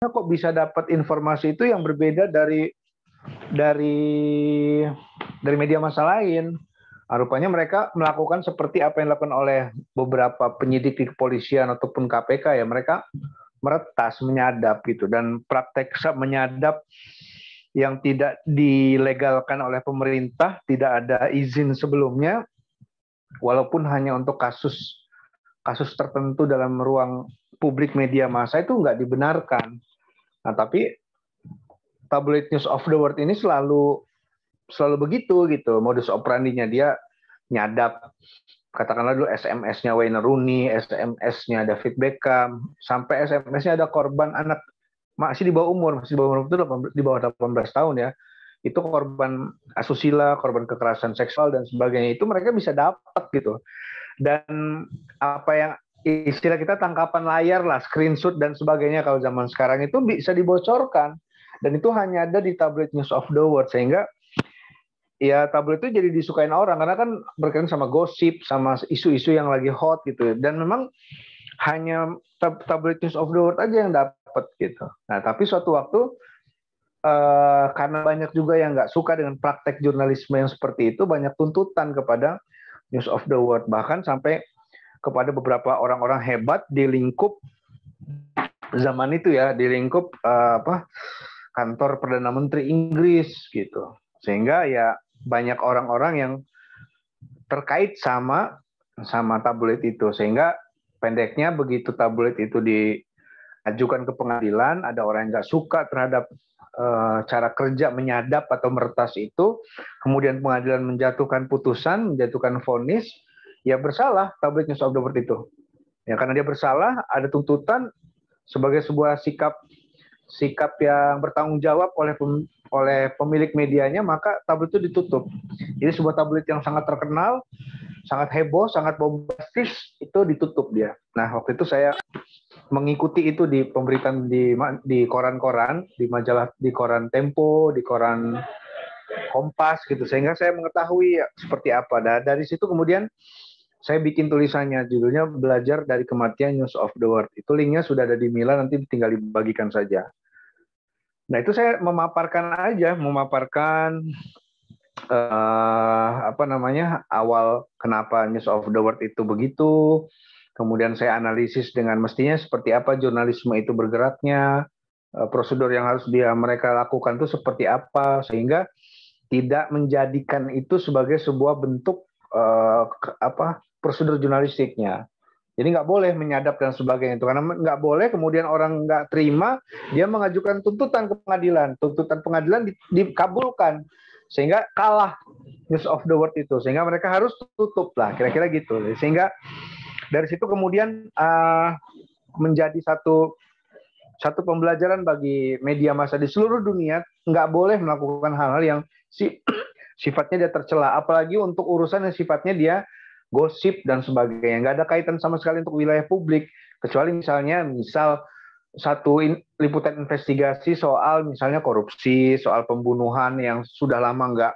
kok bisa dapat informasi itu yang berbeda dari media massa lain. Rupanya mereka melakukan seperti apa yang dilakukan oleh beberapa penyidik di kepolisian ataupun KPK ya, mereka meretas, menyadap gitu, dan praktek menyadap yang tidak dilegalkan oleh pemerintah, tidak ada izin sebelumnya, walaupun hanya untuk kasus tertentu dalam ruang publik media massa itu nggak dibenarkan. Nah, tapi tabloid news of the world ini selalu begitu gitu, modus operandinya. Dia nyadap, katakanlah dulu SMS-nya Wayne Rooney, SMS-nya David Beckham, sampai SMS-nya ada korban anak masih di bawah umur itu di bawah 18 tahun ya. Itu korban asusila, korban kekerasan seksual dan sebagainya, itu mereka bisa dapat gitu. Dan apa yang istilah kita tangkapan layar lah, screenshot dan sebagainya kalau zaman sekarang itu bisa dibocorkan, dan itu hanya ada di tabloid news of the world. Sehingga ya tabloid itu jadi disukain orang karena kan berkaitan sama gosip, sama isu-isu yang lagi hot gitu. Dan memang hanya tabloid news of the world aja yang dapat gitu. Nah, tapi suatu waktu karena banyak juga yang nggak suka dengan praktek jurnalisme yang seperti itu, banyak tuntutan kepada news of the world, bahkan sampai kepada beberapa orang-orang hebat di lingkup zaman itu ya, di lingkup kantor Perdana Menteri Inggris gitu. Sehingga ya banyak orang-orang yang terkait sama tabloid itu. Sehingga pendeknya begitu tabloid itu diajukan ke pengadilan, ada orang yang nggak suka terhadap cara kerja menyadap atau meretas itu, kemudian pengadilan menjatuhkan putusan, menjatuhkan vonis, ya bersalah tabloid news of the world itu. Ya karena dia bersalah, ada tuntutan sebagai sebuah sikap yang bertanggung jawab oleh pemilik medianya, maka tabloid itu ditutup. Jadi sebuah tabloid yang sangat terkenal, sangat heboh, sangat bombastis, itu ditutup dia. Nah, waktu itu saya mengikuti itu di pemberitaan di koran-koran, di majalah, di koran Tempo, di koran Kompas gitu, sehingga saya mengetahui ya, seperti apa. Dari situ kemudian saya bikin tulisannya, judulnya Belajar dari Kematian News of the World. Itu linknya sudah ada di Mila, nanti tinggal dibagikan saja. Nah, itu saya memaparkan awal kenapa News of the World itu begitu. Kemudian saya analisis dengan mestinya seperti apa jurnalisme itu bergeraknya, prosedur yang harus mereka lakukan itu seperti apa, sehingga tidak menjadikan itu sebagai sebuah bentuk prosedur jurnalistiknya. Jadi nggak boleh menyadap dan sebagainya itu, karena nggak boleh kemudian orang nggak terima, dia mengajukan tuntutan ke pengadilan, dikabulkan, sehingga kalah News of the World itu, sehingga mereka harus tutup lah, kira-kira gitu. Sehingga dari situ kemudian menjadi satu pembelajaran bagi media massa di seluruh dunia, nggak boleh melakukan hal-hal yang sifatnya dia tercela, apalagi untuk urusan yang sifatnya dia gosip dan sebagainya, nggak ada kaitan sama sekali untuk wilayah publik, kecuali misal satu liputan investigasi soal misalnya korupsi, soal pembunuhan yang sudah lama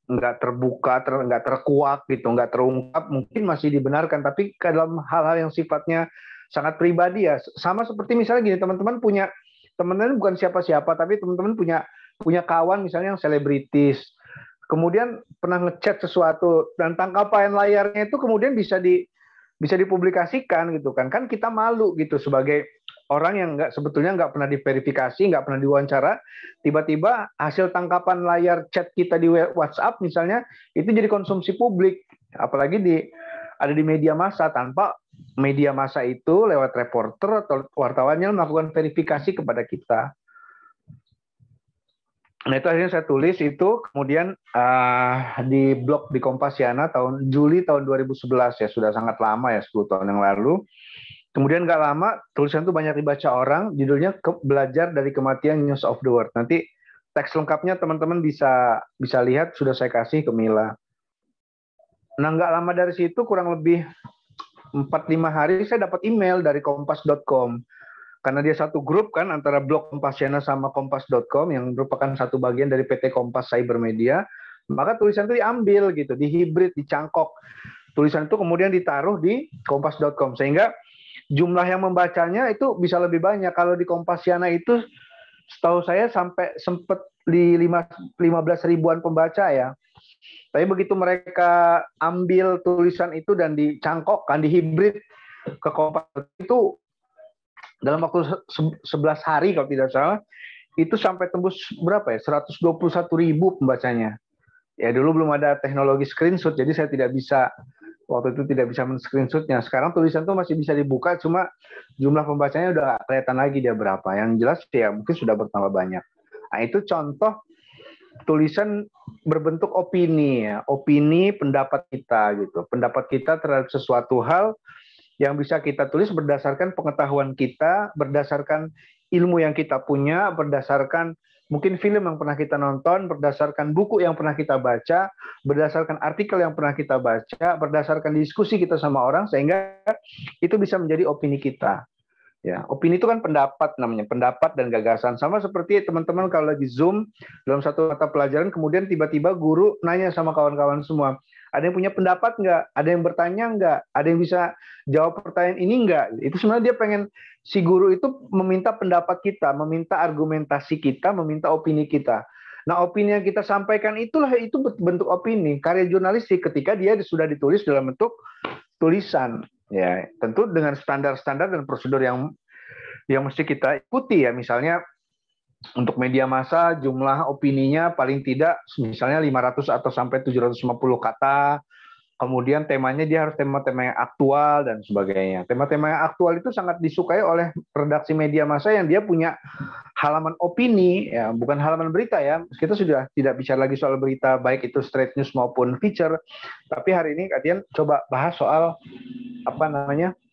nggak terbuka, nggak terkuak gitu, nggak terungkap, mungkin masih dibenarkan. Tapi dalam hal-hal yang sifatnya sangat pribadi ya, sama seperti misalnya gini, teman-teman bukan siapa-siapa, tapi teman-teman punya kawan misalnya yang selebritis, kemudian pernah ngechat sesuatu dan tangkapan layarnya itu kemudian bisa dipublikasikan gitu kan kita malu gitu sebagai orang yang sebetulnya nggak pernah diverifikasi, nggak pernah diwawancara, tiba-tiba hasil tangkapan layar chat kita di WhatsApp misalnya itu jadi konsumsi publik, apalagi ada di media massa, tanpa media massa itu lewat reporter atau wartawannya melakukan verifikasi kepada kita. Nah, itu akhirnya saya tulis itu, kemudian di blog di Kompasiana Juli tahun 2011 ya, sudah sangat lama ya, 10 tahun yang lalu. Kemudian nggak lama tulisan itu banyak dibaca orang, judulnya Belajar dari Kematian News of the World. Nanti teks lengkapnya teman-teman bisa lihat, sudah saya kasih ke Mila. Nah, nggak lama dari situ, kurang lebih 4-5 hari saya dapat email dari kompas.com. Karena dia satu grup kan antara blog Kompasiana sama kompas.com yang merupakan satu bagian dari PT Kompas Cybermedia, maka tulisan itu diambil gitu, dihibrid, dicangkok. Tulisan itu kemudian ditaruh di kompas.com, sehingga jumlah yang membacanya itu bisa lebih banyak. Kalau di Kompasiana itu setahu saya sampai sempat di 15 ribuan pembaca ya. Tapi begitu mereka ambil tulisan itu dan dicangkokkan, dihibrid ke Kompas itu dalam waktu 11 hari kalau tidak salah, itu sampai tembus berapa ya? 121.000 pembacanya. Ya dulu belum ada teknologi screenshot, jadi saya tidak bisa waktu itu tidak bisa men-screenshotnya. Sekarang tulisan itu masih bisa dibuka, cuma jumlah pembacanya udah gak kelihatan lagi dia berapa. Yang jelas ya mungkin sudah bertambah banyak. Nah itu contoh tulisan berbentuk opini ya, opini pendapat kita gitu, pendapat kita terhadap sesuatu hal yang bisa kita tulis berdasarkan pengetahuan kita, berdasarkan ilmu yang kita punya, berdasarkan mungkin film yang pernah kita nonton, berdasarkan buku yang pernah kita baca, berdasarkan artikel yang pernah kita baca, berdasarkan diskusi kita sama orang, sehingga itu bisa menjadi opini kita. Ya, opini itu kan pendapat namanya, pendapat dan gagasan. Sama seperti teman-teman kalau lagi Zoom dalam satu mata pelajaran, kemudian tiba-tiba guru nanya sama kawan-kawan semua, ada yang punya pendapat nggak? Ada yang bertanya nggak? Ada yang bisa jawab pertanyaan ini nggak? Itu sebenarnya dia pengen, si guru itu meminta pendapat kita, meminta argumentasi kita, meminta opini kita. Nah, opini yang kita sampaikan itu bentuk opini. Karya jurnalistik ketika dia sudah ditulis dalam bentuk tulisan. Ya, tentu dengan standar-standar dan prosedur yang mesti kita ikuti ya. Misalnya untuk media massa jumlah opininya paling tidak misalnya 500 atau sampai 750 kata. Kemudian temanya dia harus tema-tema yang aktual dan sebagainya. Tema-tema yang aktual itu sangat disukai oleh redaksi media massa yang dia punya halaman opini, ya bukan halaman berita ya. Kita sudah tidak bicara lagi soal berita, baik itu straight news maupun feature. Tapi hari ini kalian coba bahas soal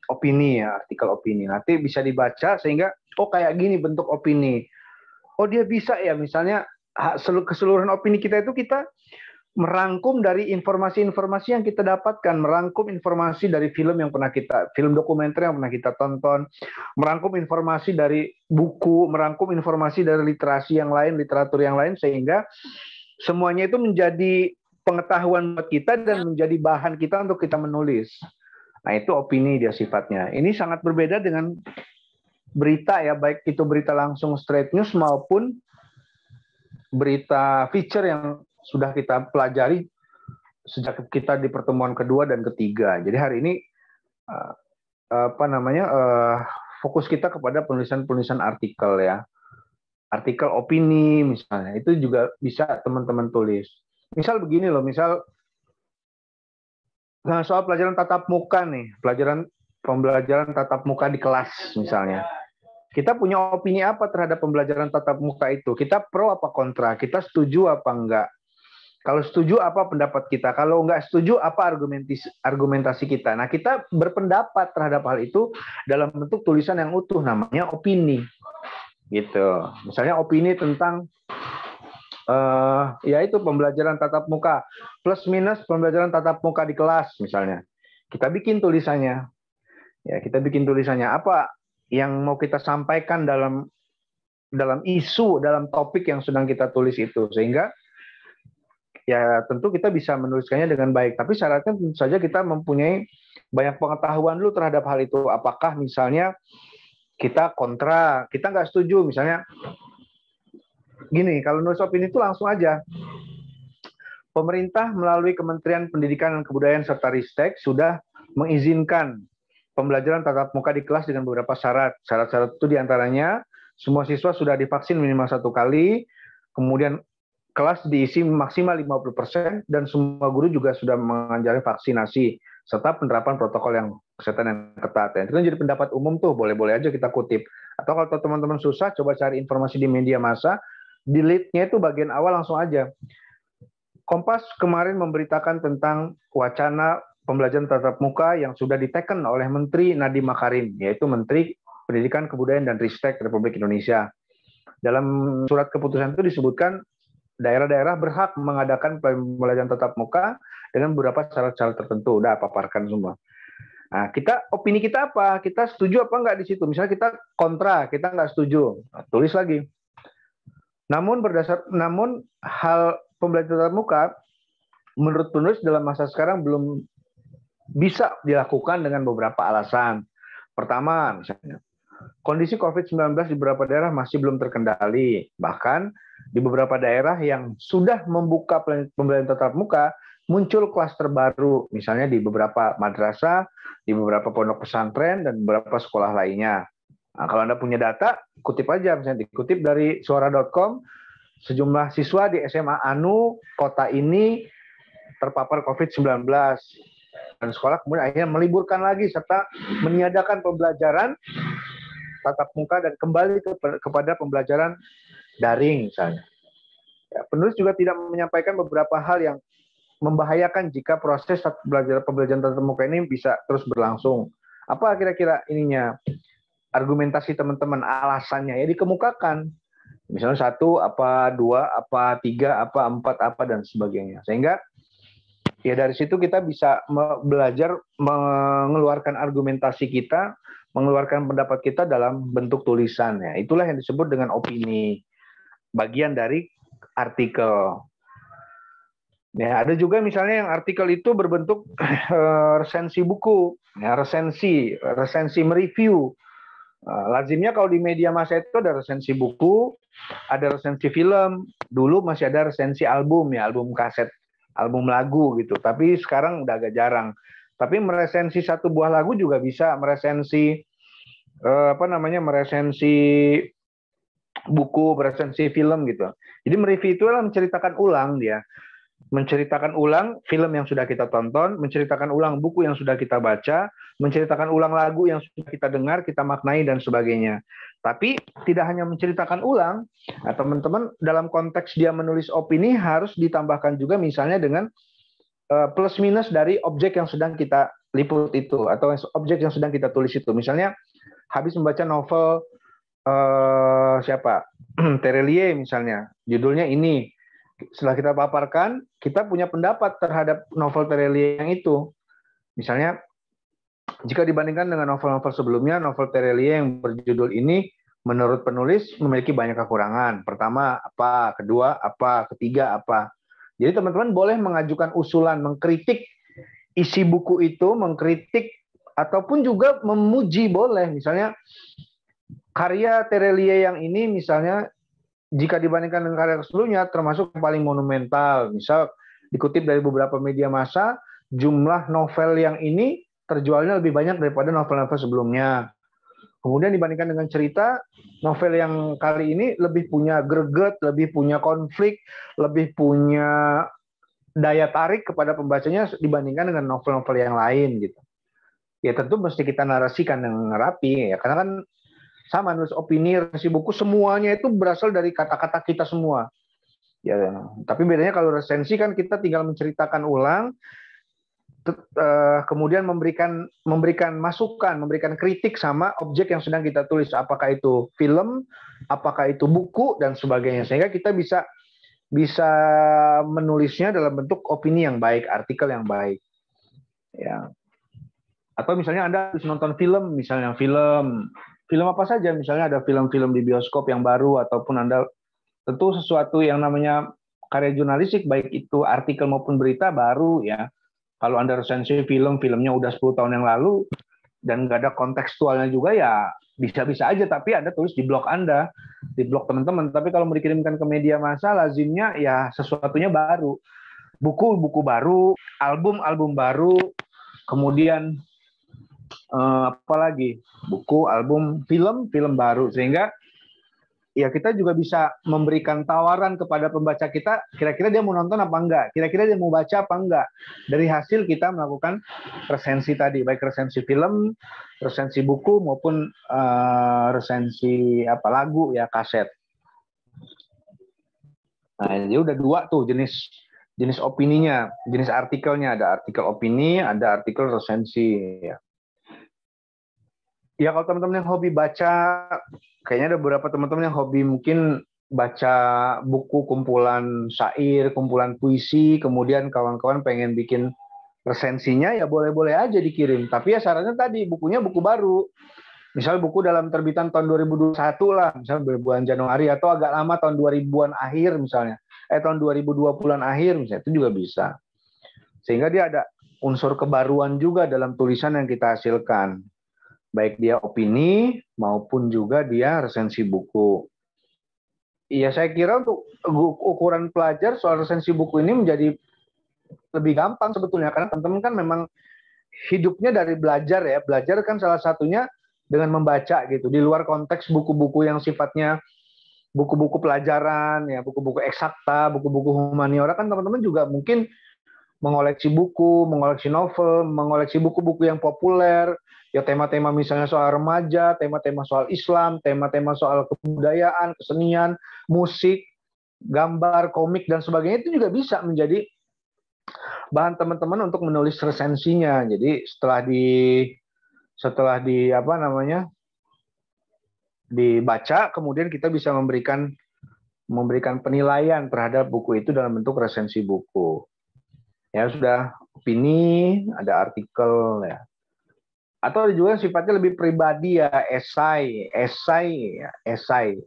opini ya, artikel opini. Nanti bisa dibaca sehingga oh kayak gini bentuk opini. Oh dia bisa ya, misalnya keseluruhan opini kita itu kita merangkum dari informasi-informasi yang kita dapatkan, merangkum informasi dari film dokumenter yang pernah kita tonton, merangkum informasi dari buku, merangkum informasi dari literasi yang lain, literatur yang lain, sehingga semuanya itu menjadi pengetahuan buat kita dan menjadi bahan kita untuk kita menulis. Nah itu opini dia sifatnya. Ini sangat berbeda dengan berita ya, baik itu berita langsung straight news maupun berita feature yang sudah kita pelajari sejak kita di pertemuan kedua dan ketiga. Jadi hari ini fokus kita kepada penulisan artikel ya. Artikel opini misalnya, itu juga bisa teman-teman tulis. Misal begini loh, soal pelajaran tatap muka nih, pembelajaran tatap muka di kelas misalnya. Kita punya opini apa terhadap pembelajaran tatap muka itu? Kita pro apa kontra? Kita setuju apa enggak? Kalau setuju apa pendapat kita? Kalau enggak setuju apa argumentasi kita? Nah, kita berpendapat terhadap hal itu dalam bentuk tulisan yang utuh, namanya opini. Gitu. Misalnya opini tentang yaitu pembelajaran tatap muka, plus minus pembelajaran tatap muka di kelas misalnya. Kita bikin tulisannya. Ya, kita bikin tulisannya apa yang mau kita sampaikan dalam isu, dalam topik yang sedang kita tulis itu, sehingga ya tentu kita bisa menuliskannya dengan baik. Tapi syaratnya tentu saja kita mempunyai banyak pengetahuan dulu terhadap hal itu. Apakah misalnya kita kontra, kita nggak setuju, misalnya gini, kalau nulis opini itu langsung aja. Pemerintah melalui Kementerian Pendidikan dan Kebudayaan serta Ristek sudah mengizinkan pembelajaran tatap muka di kelas dengan beberapa syarat. Syarat-syarat itu diantaranya semua siswa sudah divaksin minimal 1 kali, kemudian kelas diisi maksimal 50%, dan semua guru juga sudah mengajarkan vaksinasi, serta penerapan protokol yang kesehatan yang ketat. Itu kan jadi pendapat umum tuh, boleh-boleh aja kita kutip. Atau kalau teman-teman susah, coba cari informasi di media massa, delete-nya itu bagian awal langsung aja. Kompas kemarin memberitakan tentang wacana pembelajaran tatap muka yang sudah diteken oleh Menteri Nadiem Makarim, yaitu Menteri Pendidikan, Kebudayaan, dan Ristek Republik Indonesia. Dalam surat keputusan itu disebutkan daerah-daerah berhak mengadakan pembelajaran tatap muka dengan beberapa syarat-syarat tertentu. Udah paparkan semua. Nah, opini kita apa? Kita setuju apa enggak di situ? Misalnya kita kontra, kita enggak setuju. Nah, tulis lagi. Namun hal pembelajaran tatap muka menurut penulis dalam masa sekarang belum bisa dilakukan dengan beberapa alasan. Pertama, misalnya, kondisi COVID-19 di beberapa daerah masih belum terkendali. Bahkan di beberapa daerah yang sudah membuka pembelajaran tatap muka, muncul klaster baru, misalnya di beberapa madrasah, di beberapa pondok pesantren, dan beberapa sekolah lainnya. Nah, kalau Anda punya data, kutip aja, misalnya dikutip dari suara.com, sejumlah siswa di SMA Anu, kota ini terpapar COVID-19. Dan sekolah kemudian akhirnya meliburkan lagi, serta meniadakan pembelajaran tatap muka dan kembali kepada pembelajaran daring misalnya. Ya, penulis juga tidak menyampaikan beberapa hal yang membahayakan jika proses pembelajaran tatap muka ini bisa terus berlangsung. Apa kira-kira ininya? Argumentasi teman-teman, alasannya ya dikemukakan. Misalnya 1, apa 2, apa 3, apa 4, apa dan sebagainya. Sehingga ya dari situ kita bisa belajar mengeluarkan argumentasi kita, mengeluarkan pendapat kita dalam bentuk tulisan. Ya, itulah yang disebut dengan opini. Bagian dari artikel. Ya, ada juga misalnya yang artikel itu berbentuk resensi buku, ya, resensi mereview. Lazimnya kalau di media massa itu ada resensi buku, ada resensi film. Dulu masih ada resensi album, ya, album kaset, album lagu gitu. Tapi sekarang udah agak jarang. Tapi meresensi satu buah lagu juga bisa, meresensi meresensi buku, meresensi film gitu. Jadi mereview itu adalah menceritakan ulang dia. Menceritakan ulang film yang sudah kita tonton, menceritakan ulang buku yang sudah kita baca, menceritakan ulang lagu yang sudah kita dengar, kita maknai, dan sebagainya. Tapi tidak hanya menceritakan ulang, nah, teman-teman dalam konteks dia menulis opini harus ditambahkan juga misalnya dengan plus minus dari objek yang sedang kita liput itu, atau objek yang sedang kita tulis itu. Misalnya habis membaca novel siapa? Terelie misalnya, judulnya ini. Setelah kita paparkan, kita punya pendapat terhadap novel Terelie yang itu. Misalnya, jika dibandingkan dengan novel-novel sebelumnya, novel Terelie yang berjudul ini, menurut penulis, memiliki banyak kekurangan. Pertama, apa? Kedua, apa? Ketiga, apa? Jadi teman-teman boleh mengajukan usulan, mengkritik isi buku itu, mengkritik, ataupun juga memuji boleh. Misalnya, karya Terelie yang ini misalnya, jika dibandingkan dengan karya sebelumnya, termasuk yang paling monumental. Misal dikutip dari beberapa media massa, jumlah novel yang ini terjualnya lebih banyak daripada novel-novel sebelumnya. Kemudian dibandingkan dengan cerita, novel yang kali ini lebih punya greget, lebih punya konflik, lebih punya daya tarik kepada pembacanya dibandingkan dengan novel-novel yang lain gitu. Ya tentu mesti kita narasikan dengan rapi ya, karena kan sama nulis opini, resensi buku semuanya itu berasal dari kata-kata kita semua. Ya, tapi bedanya kalau resensi kan kita tinggal menceritakan ulang, kemudian memberikan masukan, memberikan kritik sama objek yang sedang kita tulis, apakah itu film, apakah itu buku dan sebagainya, sehingga kita bisa menulisnya dalam bentuk opini yang baik, artikel yang baik. Ya. Atau misalnya Anda harus nonton film, misalnya film apa saja, misalnya ada film-film di bioskop yang baru, ataupun Anda tentu sesuatu yang namanya karya jurnalistik, baik itu artikel maupun berita baru ya. Kalau Anda resensi filmnya udah 10 tahun yang lalu, dan nggak ada kontekstualnya juga ya bisa-bisa aja, tapi Anda tulis di blog Anda, di blog teman-teman. Tapi kalau mau dikirimkan ke media massa, lazimnya ya sesuatunya baru. Buku baru, album baru, kemudian apalagi buku, album, film baru, sehingga ya kita juga bisa memberikan tawaran kepada pembaca kita, kira-kira dia mau nonton apa enggak, kira-kira dia mau baca apa enggak, dari hasil kita melakukan resensi tadi, baik resensi film, resensi buku, maupun resensi lagu ya, kaset. Nah, jadi udah 2 tuh jenis opininya, jenis artikelnya, ada artikel opini, ada artikel resensi ya. Ya kalau teman-teman yang hobi baca, kayaknya ada beberapa teman-teman yang hobi mungkin baca buku kumpulan syair, kumpulan puisi, kemudian kawan-kawan pengen bikin resensinya, ya boleh-boleh aja dikirim. Tapi ya syaratnya tadi, bukunya buku baru. Misal buku dalam terbitan tahun 2021 lah, misalnya bulan Januari, atau agak lama tahun 2000-an akhir misalnya. Tahun 2020-an akhir misalnya, itu juga bisa. Sehingga dia ada unsur kebaruan juga dalam tulisan yang kita hasilkan. baik dia opini maupun juga dia resensi buku. Iya, saya kira untuk ukuran pelajar soal resensi buku ini menjadi lebih gampang sebetulnya, karena teman-teman kan memang hidupnya dari belajar ya. Belajar kan salah satunya dengan membaca gitu, di luar konteks buku-buku yang sifatnya buku-buku pelajaran, ya buku-buku eksakta, buku-buku humaniora, kan teman-teman juga mungkin mengoleksi buku, mengoleksi novel, mengoleksi buku-buku yang populer, ya tema-tema misalnya soal remaja, tema-tema soal Islam, tema-tema soal kebudayaan, kesenian, musik, gambar, komik, dan sebagainya, itu juga bisa menjadi bahan teman-teman untuk menulis resensinya. Jadi setelah di apa namanya dibaca, kemudian kita bisa memberikan penilaian terhadap buku itu dalam bentuk resensi buku. Ya sudah, opini, ada artikel ya. Atau ada juga sifatnya lebih pribadi ya, esai, esai.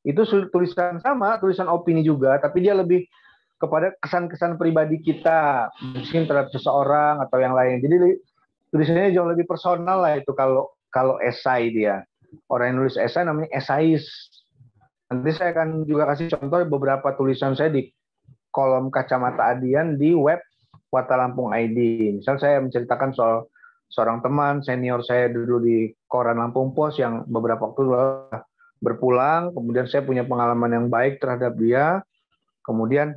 Itu tulisan sama, tulisan opini juga, tapi dia lebih kepada kesan-kesan pribadi kita, mungkin terhadap seseorang atau yang lain. Jadi tulisannya jauh lebih personal lah itu kalau esai dia. Orang yang nulis esai namanya esais. Nanti saya akan juga kasih contoh beberapa tulisan saya di kolom Kacamata Adian di web Warta Lampung ID. Misal saya menceritakan soal seorang teman senior saya dulu di Koran Lampung Pos yang beberapa waktu berpulang, kemudian saya punya pengalaman yang baik terhadap dia, kemudian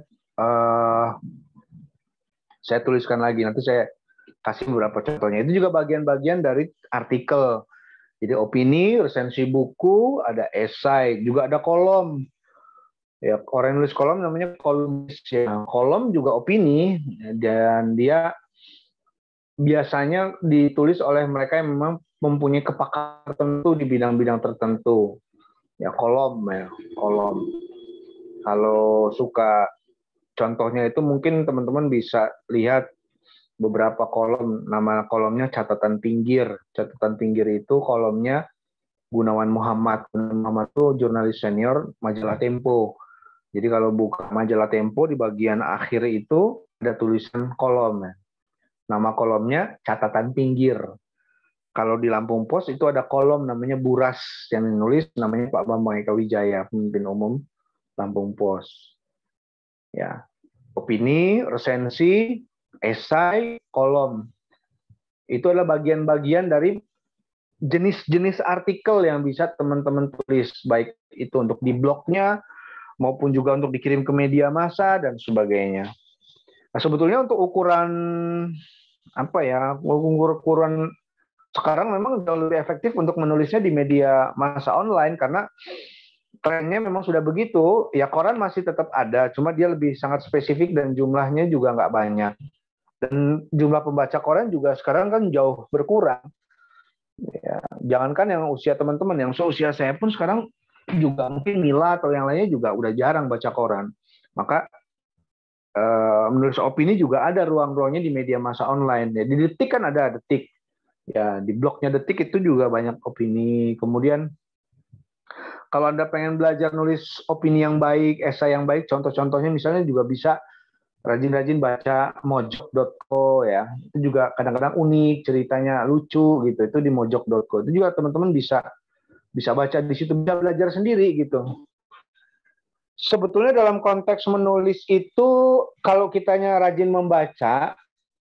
saya tuliskan lagi, nanti saya kasih beberapa contohnya. Itu juga bagian-bagian dari artikel. Jadi opini, resensi buku, ada esai, juga ada kolom. Ya, orang yang nulis kolom namanya kolumnis. Ya. Kolom juga opini, dan dia biasanya ditulis oleh mereka yang memang mempunyai kepakaran tertentu di bidang-bidang tertentu. Ya, kolom. Kalau suka contohnya itu mungkin teman-teman bisa lihat beberapa kolom, nama kolomnya catatan pinggir. Catatan pinggir itu kolomnya Gunawan Muhammad. Gunawan Muhammad itu jurnalis senior majalah Tempo. Jadi kalau buka majalah Tempo di bagian akhir itu ada tulisan kolom. Nama kolomnya catatan pinggir. Kalau di Lampung Pos itu ada kolom namanya Buras, yang menulis namanya Pak Bambang Eka Wijaya, pemimpin umum Lampung Pos. Ya, opini, resensi, esai, kolom. Itu adalah bagian-bagian dari jenis-jenis artikel yang bisa teman-teman tulis, baik itu untuk di blognya maupun juga untuk dikirim ke media massa dan sebagainya. Nah, sebetulnya untuk ukuran ukuran sekarang memang jauh lebih efektif untuk menulisnya di media massa online, karena trennya memang sudah begitu. Ya, koran masih tetap ada, cuma dia lebih sangat spesifik dan jumlahnya juga nggak banyak. Dan jumlah pembaca koran juga sekarang kan jauh berkurang. Ya, jangankan yang usia teman-teman, yang seusia saya pun sekarang juga mungkin Mila atau yang lainnya juga udah jarang baca koran. Maka menulis opini juga ada ruang-ruangnya di media massa online. Ya, di Detik kan ada Detik. Ya, di blognya Detik itu juga banyak opini. Kemudian kalau Anda pengen belajar nulis opini yang baik, esai yang baik, contoh-contohnya misalnya juga bisa rajin-rajin baca mojok.co ya. Itu juga kadang-kadang unik, ceritanya lucu gitu. Itu di mojok.co. Itu juga teman-teman bisa baca di situ, bisa belajar sendiri gitu. Sebetulnya dalam konteks menulis itu, kalau kitanya rajin membaca,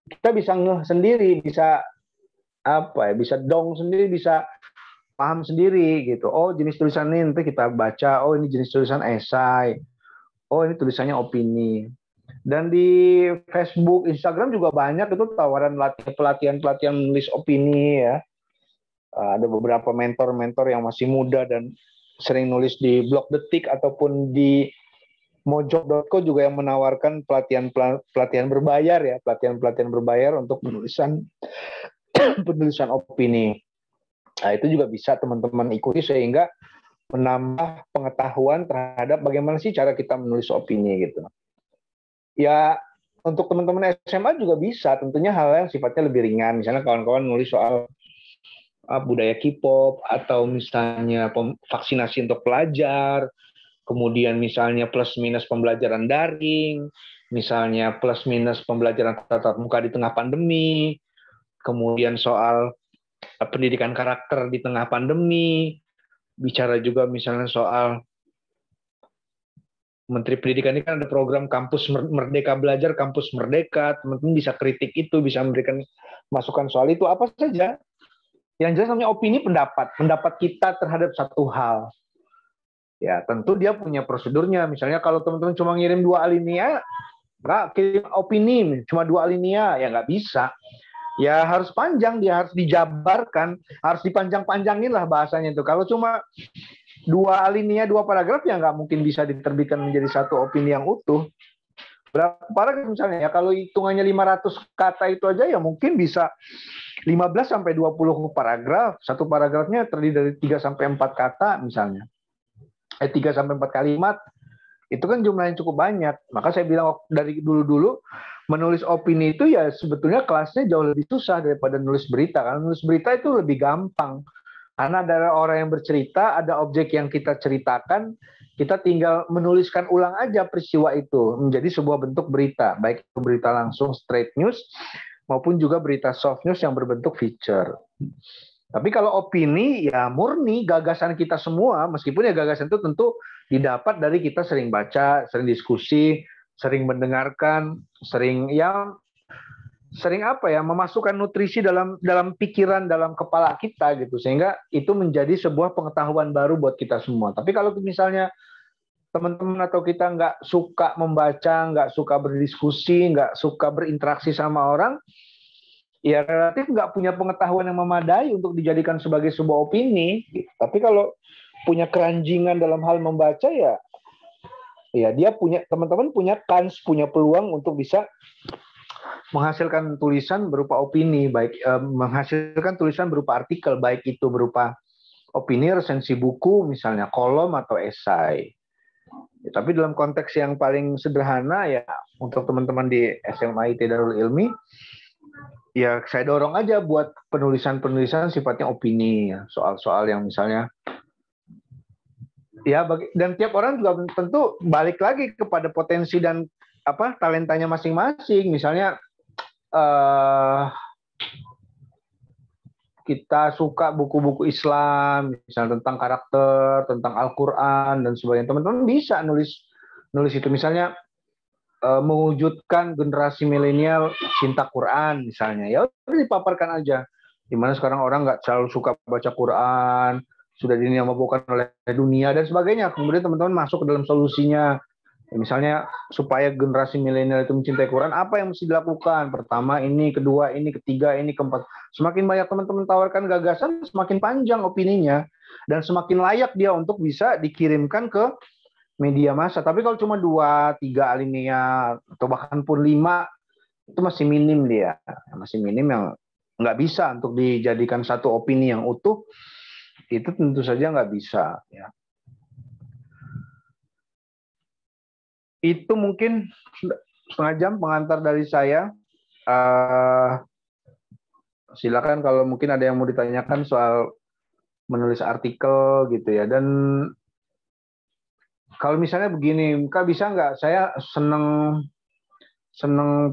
kita bisa ngeh sendiri, bisa bisa dong sendiri, bisa paham sendiri gitu. Oh, jenis tulisan ini nanti kita baca, oh ini jenis tulisan esai, oh ini tulisannya opini. Dan di Facebook, Instagram juga banyak itu tawaran pelatihan menulis opini ya. Ada beberapa mentor-mentor yang masih muda dan sering nulis di blog Detik ataupun di mojok.co juga yang menawarkan pelatihan berbayar ya, pelatihan berbayar untuk penulisan opini. Nah, itu juga bisa teman-teman ikuti sehingga menambah pengetahuan terhadap bagaimana sih cara kita menulis opini gitu. Ya, untuk teman-teman SMA juga bisa, tentunya hal yang sifatnya lebih ringan. Misalnya kawan-kawan nulis soal budaya K-pop, atau misalnya vaksinasi untuk pelajar, kemudian misalnya plus minus pembelajaran daring, misalnya plus minus pembelajaran tatap muka di tengah pandemi, kemudian soal pendidikan karakter di tengah pandemi, bicara juga misalnya soal Menteri Pendidikan ini kan ada program kampus Merdeka Belajar, kampus Merdeka, teman-teman bisa kritik itu, bisa memberikan masukan soal itu, apa saja. Yang jelas namanya opini pendapat kita terhadap satu hal. Ya, tentu dia punya prosedurnya. Misalnya kalau teman-teman cuma ngirim 2 alinea, nggak kirim opini, cuma 2 alinea, ya nggak bisa. Ya harus panjang, dia harus dijabarkan, harus dipanjang-panjangin lah bahasanya itu. Kalau cuma 2 alinea, 2 paragraf, ya nggak mungkin bisa diterbitkan menjadi satu opini yang utuh. Berapa paragraf misalnya? Ya kalau hitungannya 500 kata itu aja, ya mungkin bisa 15 sampai 20 paragraf. Satu paragrafnya terdiri dari 3 sampai 4 kata misalnya. 3 sampai 4 kalimat. Itu kan jumlahnya cukup banyak. Maka saya bilang dari dulu-dulu, menulis opini itu ya sebetulnya kelasnya jauh lebih susah daripada nulis berita. Karena nulis berita itu lebih gampang. Karena ada orang yang bercerita, ada objek yang kita ceritakan, kita tinggal menuliskan ulang aja peristiwa itu menjadi sebuah bentuk berita, baik itu berita langsung straight news maupun juga berita soft news yang berbentuk feature. Tapi kalau opini ya murni gagasan kita semua, meskipun ya gagasan itu tentu didapat dari kita sering baca, sering diskusi, sering mendengarkan, sering apa ya, memasukkan nutrisi dalam pikiran, dalam kepala kita gitu, sehingga itu menjadi sebuah pengetahuan baru buat kita semua. Tapi kalau misalnya teman-teman atau kita nggak suka membaca, nggak suka berdiskusi, nggak suka berinteraksi sama orang, ya relatif nggak punya pengetahuan yang memadai untuk dijadikan sebagai sebuah opini. Tapi kalau punya keranjingan dalam hal membaca, ya dia punya, teman-teman punya kans, punya peluang untuk bisa menghasilkan tulisan berupa opini, baik menghasilkan tulisan berupa artikel, baik itu berupa opini, resensi buku, misalnya kolom atau esai. Ya, tapi dalam konteks yang paling sederhana ya untuk teman-teman di SMIT Darul Ilmi, ya saya dorong aja buat penulisan-penulisan sifatnya opini, ya, soal-soal yang misalnya ya dan tiap orang juga tentu balik lagi kepada potensi dan talentanya masing-masing. Misalnya kita suka buku-buku Islam, misalnya tentang karakter, tentang Al-Quran dan sebagainya. Teman-teman bisa nulis itu, misalnya mewujudkan generasi milenial cinta Quran, misalnya. Ya udah dipaparkan aja. Dimana sekarang orang nggak selalu suka baca Quran, sudah dinamakan oleh dunia dan sebagainya. Kemudian teman-teman masuk ke dalam solusinya. Misalnya supaya generasi milenial itu mencintai Quran, apa yang mesti dilakukan? Pertama ini, kedua ini, ketiga ini, keempat. Semakin banyak teman-teman tawarkan gagasan, semakin panjang opininya dan semakin layak dia untuk bisa dikirimkan ke media massa. Tapi kalau cuma 2, 3 alinea atau bahkan pun 5, itu masih minim dia, masih minim yang nggak bisa untuk dijadikan satu opini yang utuh. Itu tentu saja nggak bisa. Ya. Itu mungkin setengah jam pengantar dari saya. Silakan kalau mungkin ada yang mau ditanyakan soal menulis artikel gitu ya. Dan kalau misalnya begini, Kak bisa nggak? Saya seneng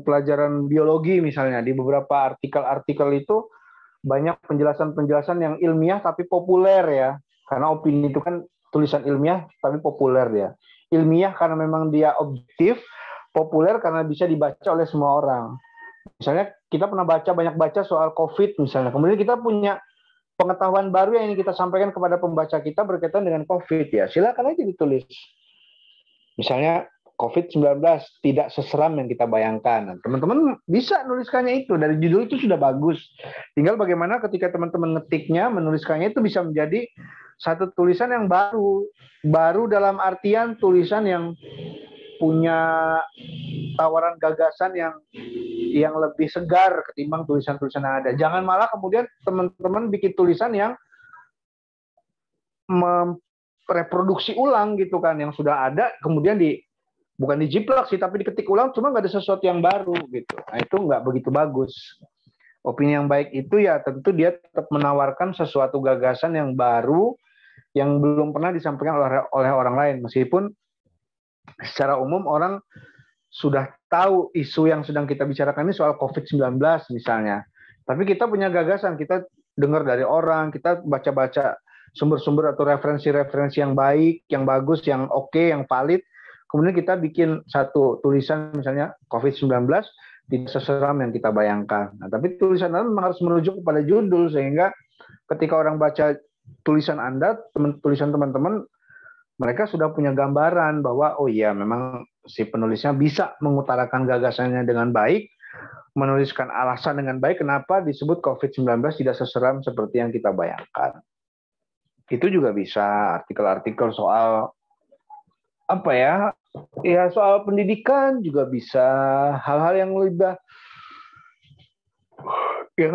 pelajaran biologi misalnya. Di beberapa artikel-artikel itu banyak penjelasan-penjelasan yang ilmiah tapi populer ya. Karena opini itu kan tulisan ilmiah tapi populer ya. Ilmiah karena memang dia objektif, populer karena bisa dibaca oleh semua orang. Misalnya kita pernah banyak baca soal COVID misalnya. Kemudian kita punya pengetahuan baru yang ingin kita sampaikan kepada pembaca kita berkaitan dengan COVID ya. Silakan aja ditulis. Misalnya COVID-19 tidak seseram yang kita bayangkan. Teman-teman bisa nuliskannya itu. Dari judul itu sudah bagus. Tinggal bagaimana ketika teman-teman ngetiknya, menuliskannya itu bisa menjadi satu tulisan yang baru. Baru dalam artian tulisan yang punya tawaran gagasan yang lebih segar ketimbang tulisan-tulisan yang ada. Jangan malah kemudian teman-teman bikin tulisan yang reproduksi ulang gitu kan, yang sudah ada kemudian bukan dijiplak sih tapi diketik ulang, cuma nggak ada sesuatu yang baru gitu. Nah itu nggak begitu bagus. Opini yang baik itu ya tentu dia tetap menawarkan sesuatu gagasan yang baru yang belum pernah disampaikan oleh orang lain, meskipun secara umum orang sudah tahu isu yang sedang kita bicarakan ini soal COVID-19 misalnya. Tapi kita punya gagasan, kita dengar dari orang, kita baca-baca sumber-sumber atau referensi-referensi yang baik, yang bagus, yang oke, yang valid. Kemudian kita bikin satu tulisan misalnya COVID-19 tidak seseram yang kita bayangkan. Nah, tapi tulisan Anda memang harus merujuk kepada judul sehingga ketika orang baca tulisan Anda, tulisan teman-teman, mereka sudah punya gambaran bahwa oh iya memang si penulisnya bisa mengutarakan gagasannya dengan baik, menuliskan alasan dengan baik kenapa disebut COVID-19 tidak seseram seperti yang kita bayangkan. Itu juga bisa artikel-artikel soal apa ya soal pendidikan juga bisa, hal-hal yang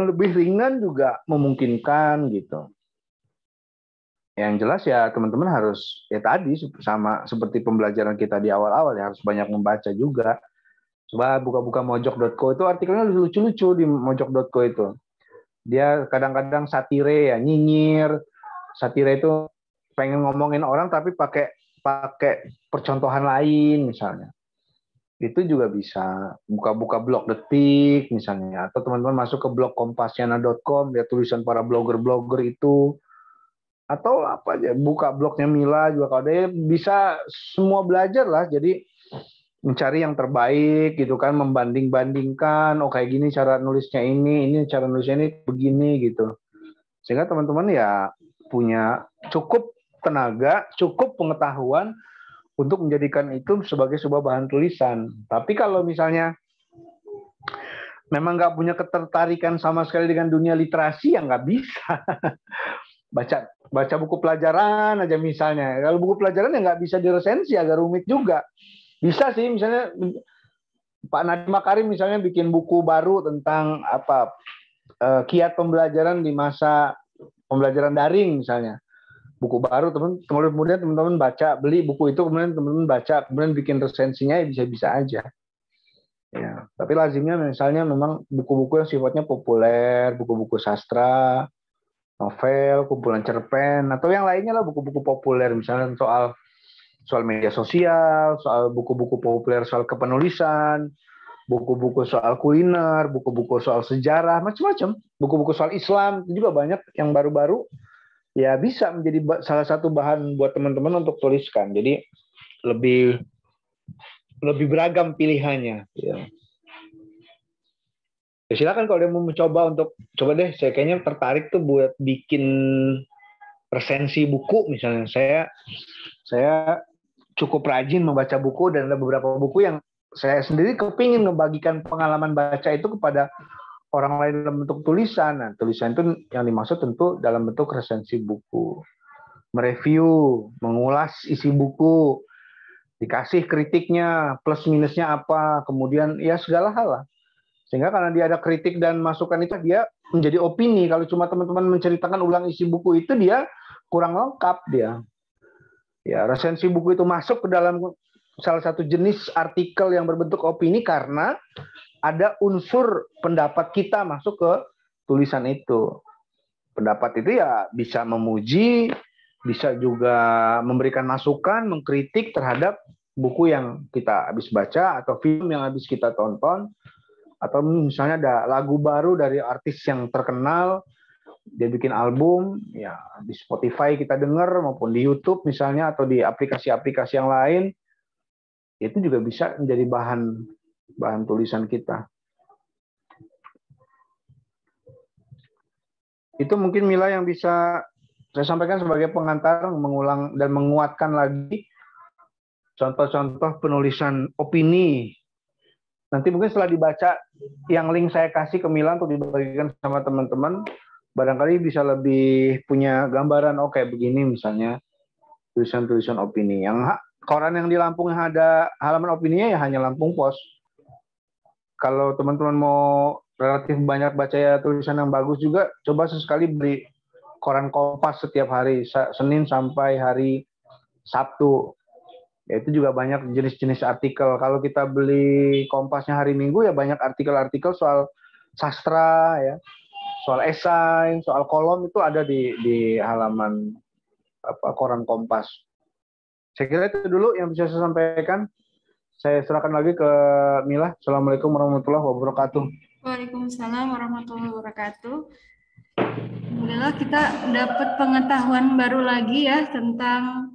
lebih ringan juga memungkinkan gitu. Yang jelas ya teman-teman harus ya tadi sama seperti pembelajaran kita di awal-awal ya harus banyak membaca juga. Coba buka-buka mojok.co itu artikelnya lucu-lucu di mojok.co itu. Dia kadang-kadang satire ya, nyinyir. Satire itu pengen ngomongin orang tapi pakai percontohan lain misalnya. Itu juga bisa. Buka-buka blog Detik misalnya. Atau teman-teman masuk ke blog kompasiana.com, lihat tulisan para blogger-blogger itu. Atau apa aja, buka blognya Mila juga kalau dia bisa semua belajar lah. Jadi mencari yang terbaik gitu kan, membanding-bandingkan, oh kayak gini cara nulisnya ini cara nulisnya ini begini gitu. Sehingga teman-teman ya punya cukup tenaga, cukup pengetahuan untuk menjadikan itu sebagai sebuah bahan tulisan. Tapi kalau misalnya memang nggak punya ketertarikan sama sekali dengan dunia literasi, ya nggak bisa. Baca buku pelajaran aja misalnya. Kalau buku pelajaran ya nggak bisa diresensi, agak rumit juga. Bisa sih misalnya Pak Nadiem Makarim misalnya bikin buku baru tentang apa kiat pembelajaran di masa pembelajaran daring misalnya. Buku baru kemudian teman-teman baca, beli buku itu kemudian teman-teman baca, kemudian bikin resensinya ya bisa-bisa aja. Ya, tapi lazimnya misalnya memang buku-buku yang sifatnya populer, buku-buku sastra, novel, kumpulan cerpen, atau yang lainnya lah buku-buku populer, misalnya soal media sosial, soal buku-buku populer soal kepenulisan, buku-buku soal kuliner, buku-buku soal sejarah, macam-macam. Buku-buku soal Islam juga banyak yang baru-baru, ya bisa menjadi salah satu bahan buat teman-teman untuk tuliskan. Jadi lebih beragam pilihannya. Ya. Ya silakan kalau dia mau mencoba untuk coba deh, saya kayaknya tertarik tuh buat bikin resensi buku misalnya. Saya cukup rajin membaca buku dan ada beberapa buku yang saya sendiri kepingin membagikan pengalaman baca itu kepada orang lain dalam bentuk tulisan. Nah, tulisan itu yang dimaksud tentu dalam bentuk resensi buku, mereview, mengulas isi buku, dikasih kritiknya, plus minusnya apa, kemudian ya segala hal lah. Sehingga karena dia ada kritik dan masukan itu dia menjadi opini. Kalau cuma teman-teman menceritakan ulang isi buku itu dia kurang lengkap dia. Ya, resensi buku itu masuk ke dalam salah satu jenis artikel yang berbentuk opini karena ada unsur pendapat kita masuk ke tulisan itu. Pendapat itu ya bisa memuji, bisa juga memberikan masukan, mengkritik terhadap buku yang kita habis baca atau film yang habis kita tonton. Atau misalnya ada lagu baru dari artis yang terkenal, dia bikin album, ya di Spotify kita dengar maupun di YouTube misalnya atau di aplikasi-aplikasi yang lain, itu juga bisa menjadi bahan tulisan kita. Itu mungkin Mila yang bisa saya sampaikan sebagai pengantar, mengulang dan menguatkan lagi contoh-contoh penulisan opini. Nanti mungkin setelah dibaca yang link saya kasih ke Mila untuk dibagikan sama teman-teman, barangkali bisa lebih punya gambaran, oke begini misalnya tulisan-tulisan opini. Yang koran yang di Lampung yang ada halaman opininya ya hanya Lampung Pos. Kalau teman-teman mau relatif banyak baca ya tulisan yang bagus juga, coba sesekali beli koran Kompas setiap hari, Senin sampai hari Sabtu. Ya, itu juga banyak jenis-jenis artikel. Kalau kita beli Kompasnya hari Minggu ya banyak artikel-artikel soal sastra ya, soal esai, soal kolom itu ada di halaman koran Kompas. Saya kira itu dulu yang bisa saya sampaikan. Saya serahkan lagi ke Mila. Assalamualaikum warahmatullahi wabarakatuh. Waalaikumsalam warahmatullahi wabarakatuh. Alhamdulillah kita dapat pengetahuan baru lagi ya tentang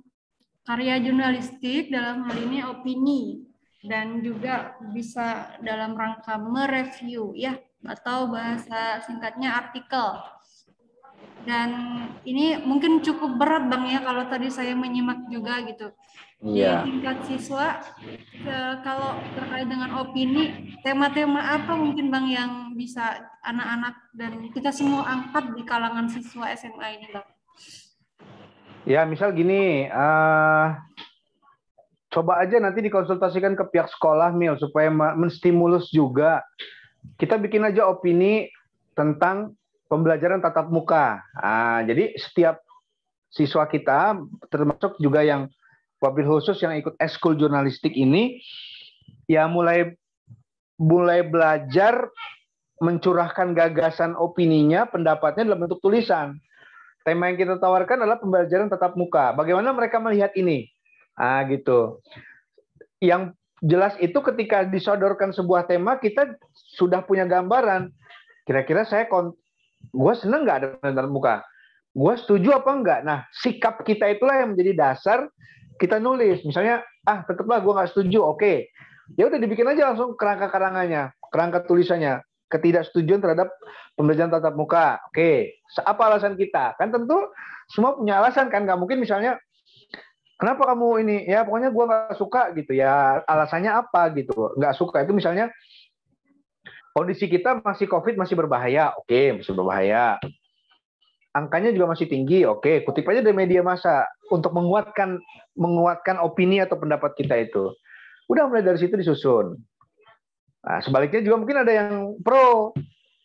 karya jurnalistik, dalam hal ini opini, dan juga bisa dalam rangka mereview ya, atau bahasa singkatnya artikel. Dan ini mungkin cukup berat Bang ya kalau tadi saya menyimak juga gitu. Di Iya. tingkat siswa, kalau terkait dengan opini, tema-tema apa mungkin Bang yang bisa anak-anak dan kita semua angkat di kalangan siswa SMA ini Bang? Ya, misal gini, coba aja nanti dikonsultasikan ke pihak sekolah, Mil, supaya menstimulus juga. Kita bikin aja opini tentang pembelajaran tatap muka. Jadi setiap siswa kita, termasuk juga yang wabil khusus yang ikut ekskul jurnalistik ini, ya mulai belajar mencurahkan gagasan opininya, pendapatnya dalam bentuk tulisan. Tema yang kita tawarkan adalah pembelajaran tatap muka. Bagaimana mereka melihat ini? Gitu. Yang jelas itu ketika disodorkan sebuah tema, kita sudah punya gambaran. Kira-kira gue seneng nggak ada tatap muka? Gue setuju apa enggak? Nah, sikap kita itulah yang menjadi dasar kita nulis. Misalnya, tetaplah gue nggak setuju. Oke. Ya udah dibikin aja langsung kerangka karangannya, kerangka tulisannya. Ketidaksetujuan terhadap pembelajaran tatap muka. Oke, apa alasan kita? Kan tentu semua punya alasan kan, nggak mungkin misalnya kenapa kamu ini, ya pokoknya gue nggak suka gitu ya, alasannya apa gitu, nggak suka itu misalnya kondisi kita masih COVID, masih berbahaya, oke, masih berbahaya, angkanya juga masih tinggi, oke, kutip aja dari media massa untuk menguatkan opini atau pendapat kita itu. Udah mulai dari situ disusun. Nah, sebaliknya juga mungkin ada yang pro.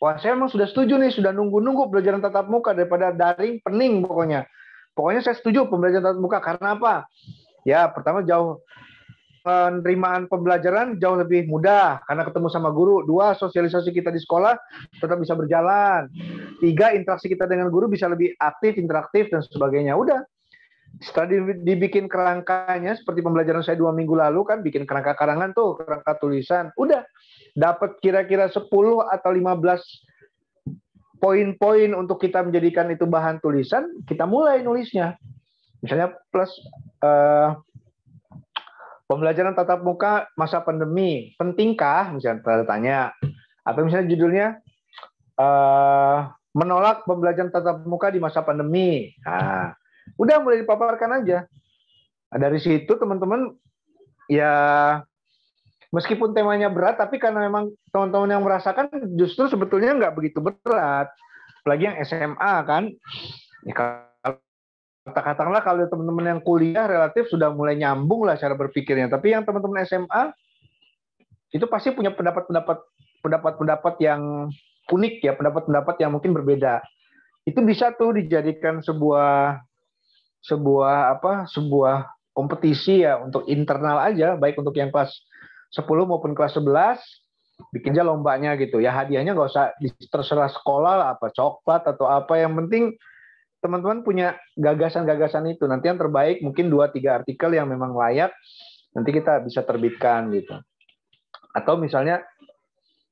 Wah, saya memang sudah setuju nih, sudah nunggu-nunggu pembelajaran tatap muka daripada daring, pening pokoknya. Pokoknya saya setuju pembelajaran tatap muka karena apa? Ya, pertama jauh penerimaan pembelajaran jauh lebih mudah karena ketemu sama guru. Dua, sosialisasi kita di sekolah tetap bisa berjalan. Tiga, interaksi kita dengan guru bisa lebih aktif, interaktif, dan sebagainya. Udah. Setelah dibikin kerangkanya, seperti pembelajaran saya 2 minggu lalu kan, bikin kerangka karangan tuh, kerangka tulisan. Udah. Dapat kira-kira 10 atau 15 poin-poin untuk kita menjadikan itu bahan tulisan, kita mulai nulisnya. Misalnya plus pembelajaran tatap muka masa pandemi, pentingkah? Misalnya tanya. Atau misalnya judulnya menolak pembelajaran tatap muka di masa pandemi. Nah, udah mulai dipaparkan aja. Nah, dari situ teman-teman ya meskipun temanya berat, tapi karena memang teman-teman yang merasakan justru sebetulnya nggak begitu berat. Apalagi yang SMA kan. Ya, katakanlah kalau teman-teman yang kuliah relatif sudah mulai nyambung lah cara berpikirnya. Tapi yang teman-teman SMA itu pasti punya pendapat-pendapat yang unik ya, pendapat-pendapat yang mungkin berbeda. Itu bisa tuh dijadikan sebuah kompetisi ya untuk internal aja, baik untuk yang kelas 10 maupun kelas 11, bikin aja lombanya gitu. Ya hadiahnya nggak usah terserah sekolah lah, apa coklat atau apa, yang penting teman-teman punya gagasan-gagasan itu. Nanti yang terbaik mungkin 2-3 artikel yang memang layak, nanti kita bisa terbitkan gitu. Atau misalnya,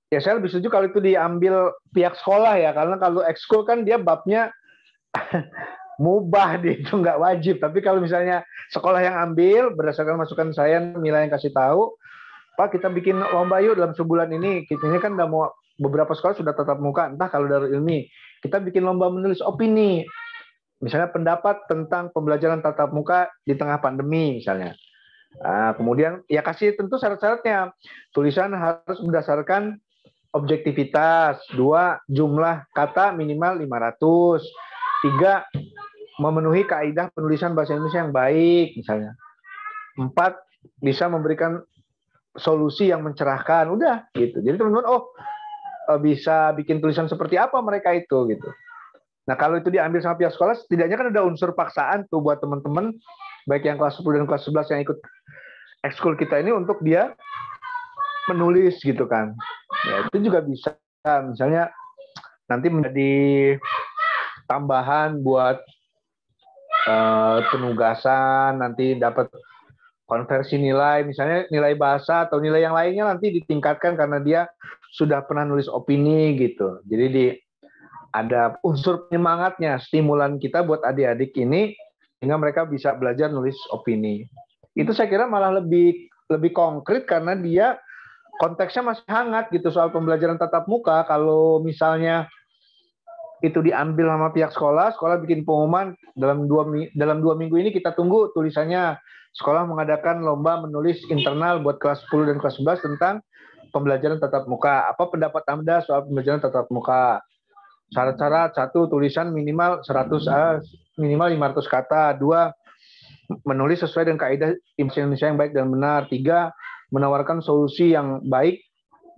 ya saya lebih setuju kalau itu diambil pihak sekolah ya, karena kalau ekskul kan dia babnya mubah, dia itu nggak wajib. Tapi kalau misalnya sekolah yang ambil, berdasarkan masukan saya, nilai yang kasih tahu, Pak kita bikin lomba yuk dalam sebulan ini. Ini kan udah mau beberapa sekolah sudah tatap muka, entah kalau Darul Ilmi, kita bikin lomba menulis opini. Misalnya pendapat tentang pembelajaran tatap muka di tengah pandemi misalnya. Kemudian ya kasih tentu syarat-syaratnya. Tulisan harus berdasarkan objektivitas. 2, jumlah kata minimal 500. 3, memenuhi kaidah penulisan bahasa Indonesia yang baik misalnya. 4, bisa memberikan solusi yang mencerahkan. Udah gitu. Jadi teman-teman bisa bikin tulisan seperti apa mereka itu gitu. Nah, kalau itu diambil sama pihak sekolah, setidaknya kan ada unsur paksaan tuh buat teman-teman, baik yang kelas 10 dan kelas 11 yang ikut ekskul kita ini, untuk dia menulis gitu kan. Ya, itu juga bisa. Misalnya nanti menjadi tambahan buat penugasan, nanti dapat konversi nilai, misalnya nilai bahasa atau nilai yang lainnya nanti ditingkatkan karena dia sudah pernah nulis opini gitu. Jadi ada unsur penyemangatnya, stimulan kita buat adik-adik ini sehingga mereka bisa belajar nulis opini. Itu saya kira malah lebih konkret karena dia konteksnya masih hangat gitu soal pembelajaran tatap muka. Kalau misalnya itu diambil sama pihak sekolah, sekolah bikin pengumuman dalam 2 minggu ini kita tunggu tulisannya. Sekolah mengadakan lomba menulis internal buat kelas 10 dan kelas 11 tentang pembelajaran tatap muka. Apa pendapat Anda soal pembelajaran tatap muka? Syarat-syarat, 1, tulisan minimal 500 kata. 2, menulis sesuai dengan kaidah bahasa Indonesia yang baik dan benar. 3, menawarkan solusi yang baik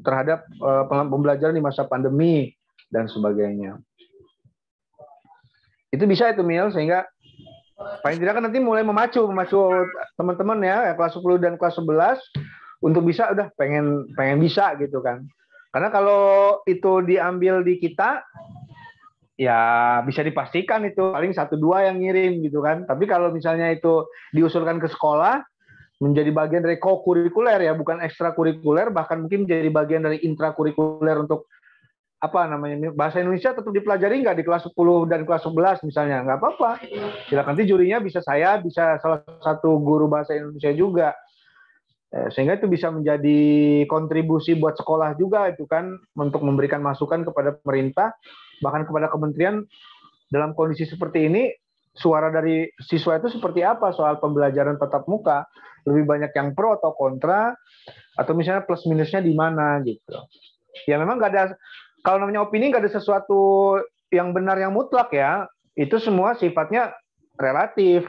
terhadap pembelajaran di masa pandemi dan sebagainya. Itu bisa itu Mil, sehingga paling tidak kan nanti mulai memacu teman-teman ya kelas 10 dan kelas 11 untuk bisa udah pengen bisa gitu kan. Karena kalau itu diambil di kita ya bisa dipastikan itu paling 1-2 yang ngirim gitu kan. Tapi kalau misalnya itu diusulkan ke sekolah menjadi bagian dari kokurikuler ya, bukan ekstrakurikuler, bahkan mungkin menjadi bagian dari intrakurikuler untuk apa namanya bahasa Indonesia tetap dipelajari nggak di kelas 10 dan kelas 11 misalnya, nggak apa-apa. Silakan, nanti jurinya bisa saya, bisa salah satu guru bahasa Indonesia juga. Sehingga itu bisa menjadi kontribusi buat sekolah juga itu kan, untuk memberikan masukan kepada pemerintah, bahkan kepada kementerian dalam kondisi seperti ini, suara dari siswa itu seperti apa soal pembelajaran tatap muka, lebih banyak yang pro atau kontra, atau misalnya plus minusnya di mana gitu. Ya memang nggak ada, kalau namanya opini nggak ada sesuatu yang benar yang mutlak ya, itu semua sifatnya relatif.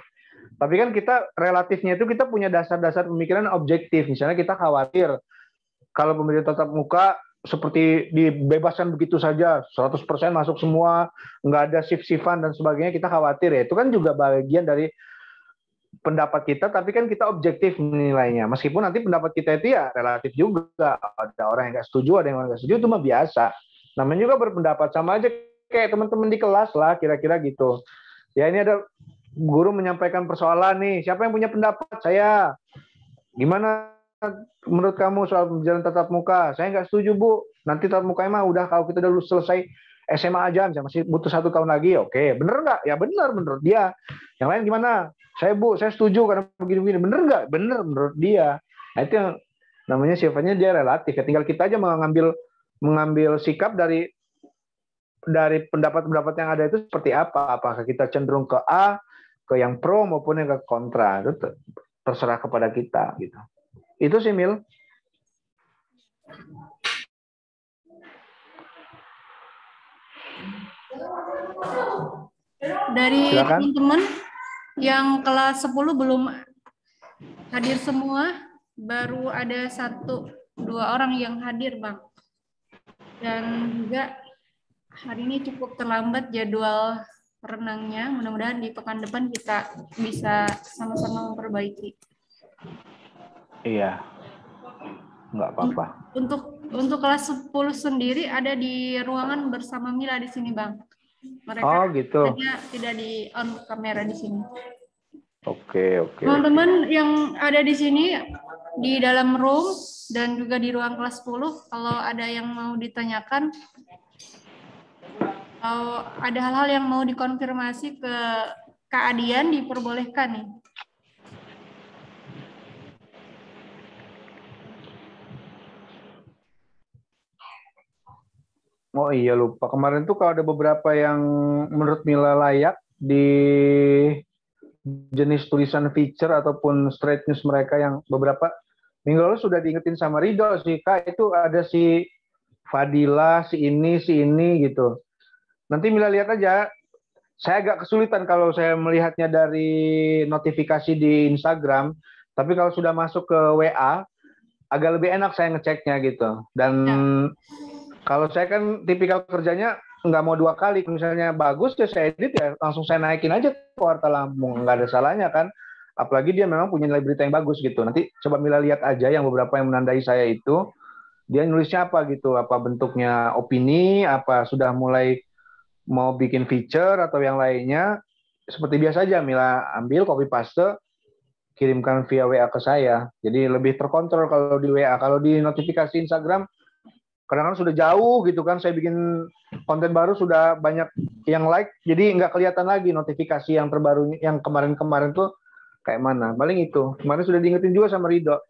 Tapi kan kita relatifnya itu kita punya dasar-dasar pemikiran objektif. Misalnya kita khawatir kalau pembelajaran tatap muka seperti dibebaskan begitu saja, 100% masuk semua, nggak ada shift-shiftan dan sebagainya, kita khawatir ya. Itu kan juga bagian dari pendapat kita, tapi kan kita objektif menilainya. Meskipun nanti pendapat kita itu ya relatif juga. Ada orang yang nggak setuju, ada yang nggak setuju, itu mah biasa. Namanya juga berpendapat, sama aja kayak teman-teman di kelas lah, kira-kira gitu. Ya ini ada guru menyampaikan persoalan nih, siapa yang punya pendapat? Saya. Gimana menurut kamu soal pembelajaran tatap muka? Saya nggak setuju Bu. Nanti tatap muka emang udah, kalau kita udah selesai SMA aja, masih butuh 1 tahun lagi. Oke, bener nggak? Ya bener menurut dia. Yang lain gimana? Saya Bu, saya setuju karena begini-begini. Bener nggak? Bener menurut dia. Nah itu yang namanya sifatnya dia relatif. Ya, tinggal kita aja mengambil sikap dari pendapat-pendapat yang ada itu seperti apa. Apakah kita cenderung ke A, ke yang pro maupun yang ke kontra. Itu terserah kepada kita gitu. Itu sih Mil. Dari teman-teman yang kelas 10 belum hadir semua, baru ada 1-2 orang yang hadir Bang. Dan juga hari ini cukup terlambat jadwal renangnya, mudah-mudahan di pekan depan kita bisa sama-sama memperbaiki. Iya, nggak apa-apa. Untuk kelas 10 sendiri ada di ruangan bersama Mila di sini, Bang. Mereka gitu. tidak di on kamera di sini. Oke. Teman-teman yang ada di sini di dalam room dan juga di ruang kelas 10, kalau ada yang mau ditanyakan, kalau ada hal-hal yang mau dikonfirmasi ke Kak Adian, diperbolehkan nih. Oh iya, lupa. Kemarin tuh kalau ada beberapa yang menurut Mila layak di jenis tulisan feature ataupun straight news mereka, yang beberapa minggu lalu sudah diingetin sama Ridho sih, Kak, itu ada si Fadila, si ini gitu. Nanti Mila lihat aja. Saya agak kesulitan kalau saya melihatnya dari notifikasi di Instagram, tapi kalau sudah masuk ke WA, agak lebih enak saya ngeceknya gitu. Dan kalau saya kan tipikal kerjanya nggak mau 2 kali. Misalnya bagus ya saya edit ya langsung saya naikin aja ke Warta Lampung, nggak ada salahnya kan. Apalagi dia memang punya nilai berita yang bagus gitu. Nanti coba Mila lihat aja yang beberapa yang menandai saya itu, dia nulisnya apa gitu, apa bentuknya opini, apa sudah mulai mau bikin feature atau yang lainnya. Seperti biasa aja Mila ambil copy paste, kirimkan via WA ke saya. Jadi lebih terkontrol kalau di WA. Kalau di notifikasi Instagram Kadang-kadang sudah jauh gitu kan, saya bikin konten baru sudah banyak yang like, jadi nggak kelihatan lagi notifikasi yang terbaru yang kemarin-kemarin tuh kayak mana. Paling itu. Kemarin sudah diingetin juga sama Ridho. Nah,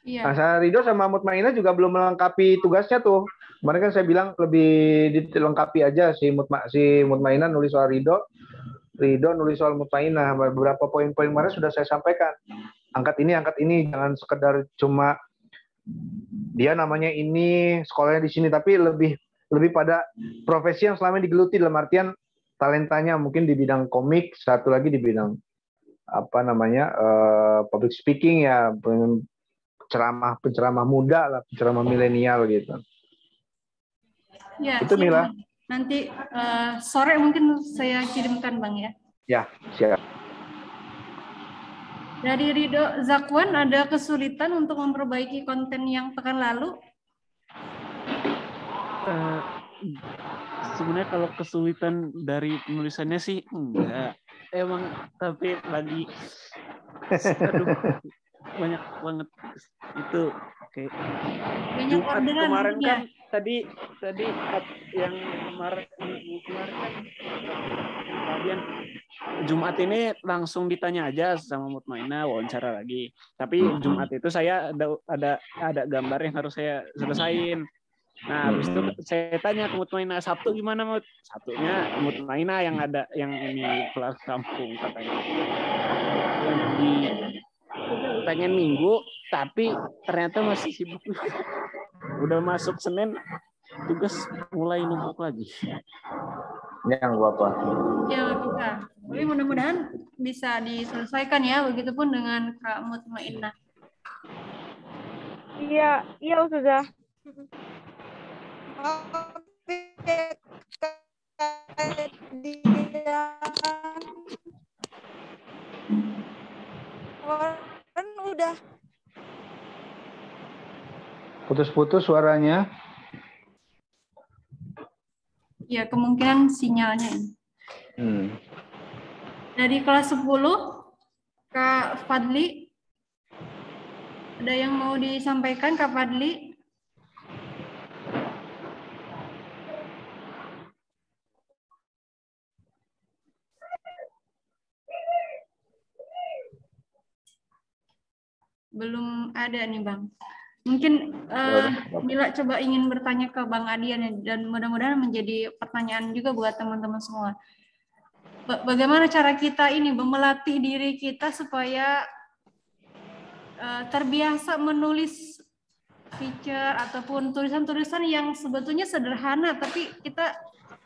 Iya. saya Ridho sama Mutmainah juga belum melengkapi tugasnya tuh. Kemarin kan saya bilang lebih dilengkapi aja si Mutmainah nulis soal Ridho, Ridho nulis soal Mutmainah. Beberapa poin-poin kemarin sudah saya sampaikan. Angkat ini, jangan sekedar cuma dia namanya ini, sekolahnya di sini, tapi lebih pada profesi yang selama ini digeluti, dalam artian talentanya mungkin di bidang komik, satu lagi di bidang public speaking ya, penceramah muda lah, penceramah milenial gitu. Ya, Itu siap, Mila. Bang. Nanti sore mungkin saya kirimkan, Bang ya. Ya, siap. Dari Ridho Zakwan, ada kesulitan untuk memperbaiki konten yang pekan lalu? Sebenarnya kalau kesulitan dari penulisannya sih enggak. Emang tapi lagi banyak banget itu. Oke. Jumat kemarin kan tadi yang kemarin kan kemudian Jumat ini langsung ditanya aja sama Mutmainah, wawancara lagi. Tapi Jumat itu saya ada gambar yang harus saya selesain. Nah, habis itu saya tanya ke Mutmainah, Sabtu gimana, Mut? Sabtunya Mutmainah yang ini kelas kampung katanya. Pengen Minggu, tapi ternyata masih sibuk. Udah masuk Senin, tugas mulai numpuk lagi. Ya, nggak apa-apa. Ya, bisa. Tapi mudah-mudahan bisa diselesaikan ya, begitupun dengan Kak Mutmainah. Iya Ustazah. Kan udah. Putus-putus suaranya. Ya, kemungkinan sinyalnya. Dari kelas 10, Kak Fadli, ada yang mau disampaikan, Kak Fadli? Belum ada nih, Bang. Mungkin Mila coba ingin bertanya ke Bang Adian, dan mudah-mudahan menjadi pertanyaan juga buat teman-teman semua. Bagaimana cara kita ini melatih diri kita supaya terbiasa menulis feature ataupun tulisan-tulisan yang sebetulnya sederhana, tapi kita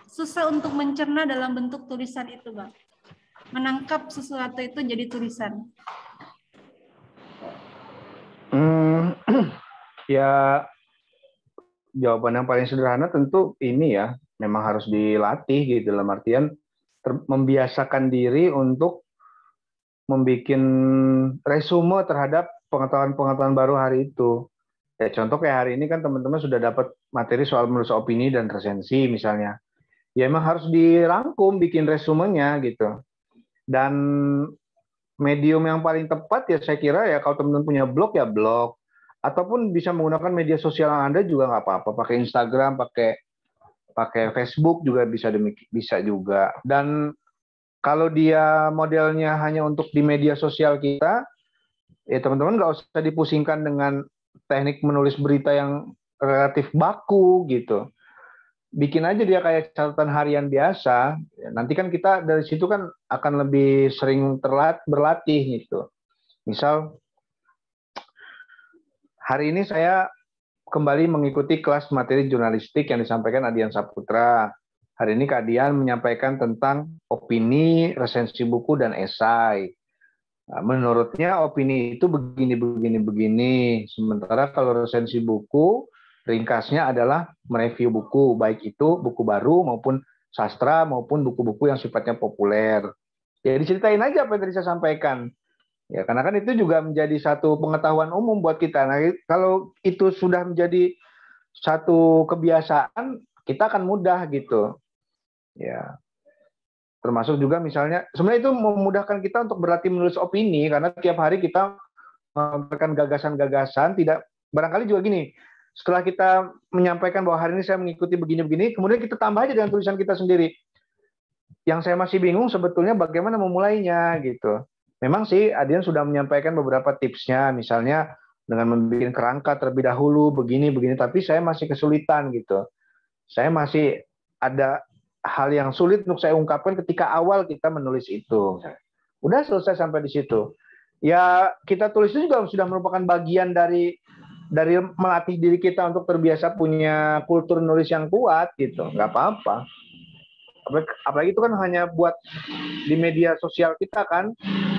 susah untuk mencerna dalam bentuk tulisan itu, Bang. Menangkap sesuatu itu jadi tulisan. Ya, jawaban yang paling sederhana tentu ini ya, memang harus dilatih gitu, dalam artian membiasakan diri untuk membuat resume terhadap pengetahuan-pengetahuan baru hari itu. Ya, contoh kayak hari ini kan teman-teman sudah dapat materi soal menulis opini dan resensi misalnya. Ya emang harus dirangkum, bikin resumenya gitu. Dan medium yang paling tepat ya saya kira ya, kalau teman-teman punya blog ya blog. Ataupun bisa menggunakan media sosial Anda juga nggak apa-apa. Pakai Instagram, pakai Facebook juga bisa juga. Dan kalau dia modelnya hanya untuk di media sosial kita, ya teman-teman nggak usah dipusingkan dengan teknik menulis berita yang relatif baku gitu. Bikin aja dia kayak catatan harian biasa. Nanti kan kita dari situ kan akan lebih sering berlatih gitu. Misal, hari ini saya kembali mengikuti kelas materi jurnalistik yang disampaikan Adian Saputra. Hari ini Kak Dian menyampaikan tentang opini, resensi buku, dan esai. Nah, menurutnya opini itu begini. Sementara kalau resensi buku, ringkasnya adalah mereview buku, baik itu buku baru maupun sastra maupun buku-buku yang sifatnya populer. Ya diceritain aja apa yang tadi saya sampaikan. Ya, karena kan itu juga menjadi satu pengetahuan umum buat kita. Nah, kalau itu sudah menjadi satu kebiasaan, kita akan mudah gitu. Ya, termasuk juga misalnya, sebenarnya itu memudahkan kita untuk berlatih menulis opini, karena tiap hari kita memberikan gagasan-gagasan, tidak barangkali juga gini, setelah kita menyampaikan bahwa hari ini saya mengikuti begini-begini, kemudian kita tambah aja dengan tulisan kita sendiri. Yang saya masih bingung sebetulnya bagaimana memulainya gitu. Memang sih Adian sudah menyampaikan beberapa tipsnya, misalnya dengan membuat kerangka terlebih dahulu, begini, tapi saya masih kesulitan gitu. Saya masih ada hal yang sulit untuk saya ungkapkan ketika awal kita menulis itu. Udah selesai sampai di situ. Ya kita tulis itu juga sudah merupakan bagian dari melatih diri kita untuk terbiasa punya kultur nulis yang kuat gitu, nggak apa-apa. Apalagi itu kan hanya buat di media sosial kita kan,